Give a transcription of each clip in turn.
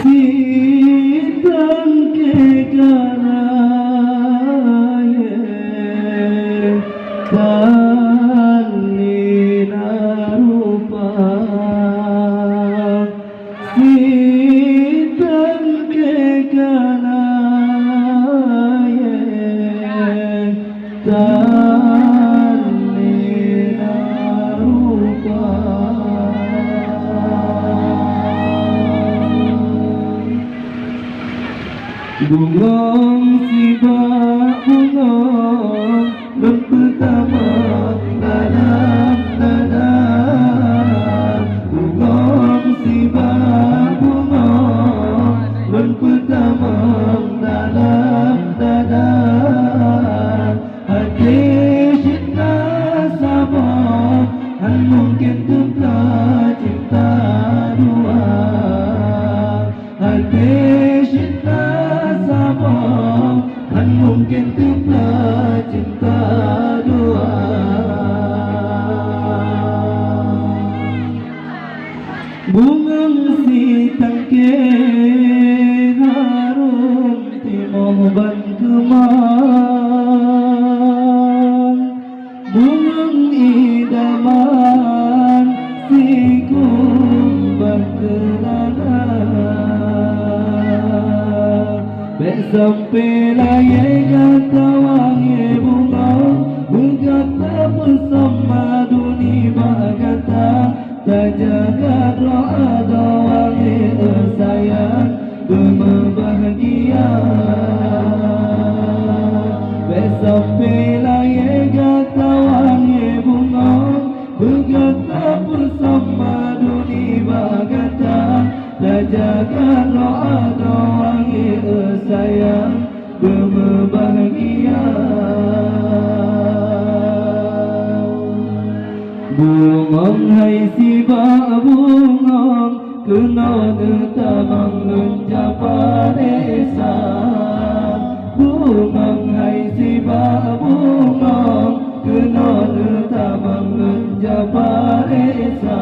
सीतम के गलाए तन्नीना रूपा सीतम के गलाए तन्नीना रूपा Bungong siba bungong Belum pertama dalam dada Bungong siba bungong Belum pertama dalam dada Hati cinta sama Han mungkin tukar cinta dua Hati cinta Han mungkin tukar cinta dua Bunga si tangke harum timohban keman Bunga idaman si kumban sampai layar kata wangi bunga berkata bersama dunia bagata tak jaga doa wangi sayang berbahagia sampai layar kata wangi bunga berkata bersama dunia bagata tak jaga doa wangi sayang berbahagia Bungong hai siba bungong kena netamang menjapa desa Bungong hai siba bungong kena netamang menjapa desa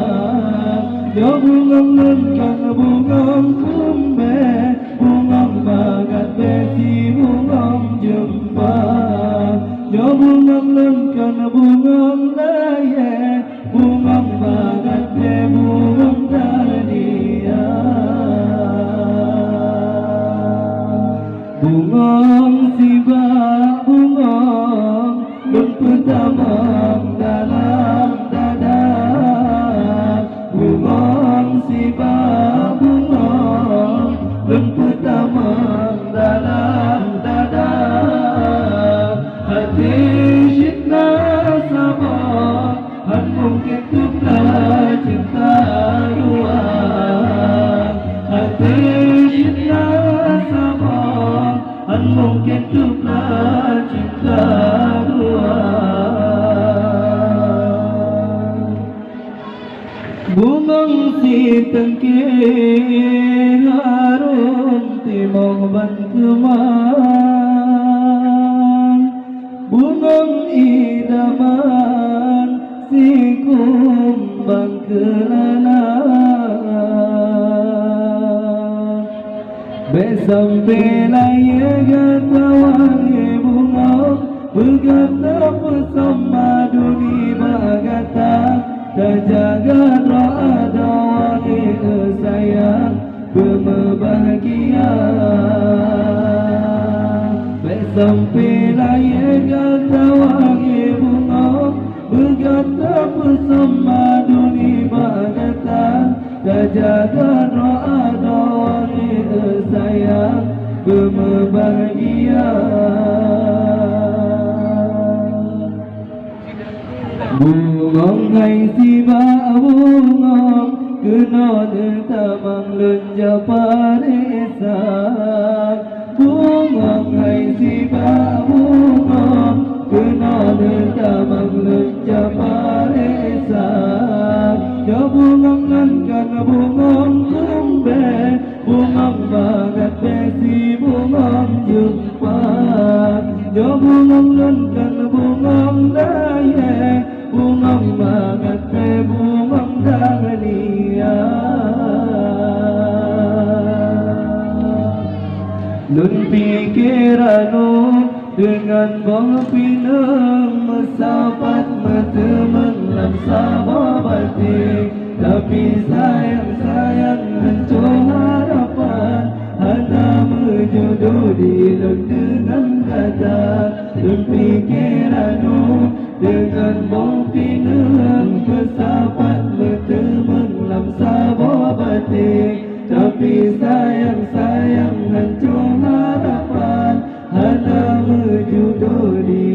Yo bungong lengkang bungong kumbe Bungong bagat besi bungong jumpa Yo bungong lengkang bungong laye Bungong bagat be bungong dalia Bungong siba bungong berpetamang dalam dada Bungong siba bungong berpetamang dalam dada Hati cinta sama Han mungkin tukar cinta dua Hati cinta sama Han mungkin tukar cinta dua Bungong si tangke harum timohban keman Bungong idaman si kumbang kelana Sampai layar kata wangi bunga berkata bersama dunia bagata terjaga doa wangi sayang berbahagia sampai layar kata wangi bunga berkata bersama dunia bagata terjaga doa wangi sayang berbahagia Bungong hai siba bungong kena netamang lenjapa desa Bungong hai siba bungong kena netamang lenjapa desa Ya bungong nankan bungong kumbe Bungong bagat besi bungong jumpa Ya bungong nankan bungong laye Bungong bagat be bungong dalia Lun pikiranmu dengan bau pinang Mesapat mata melangsa batin. Tapi sayang hancur harapan hanya menjodoh di dengan kata. Lun pikiranmu dengan bau pinang Mesapat mata melangsa batin. Tapi sayang hancur harapan hanya menjodoh di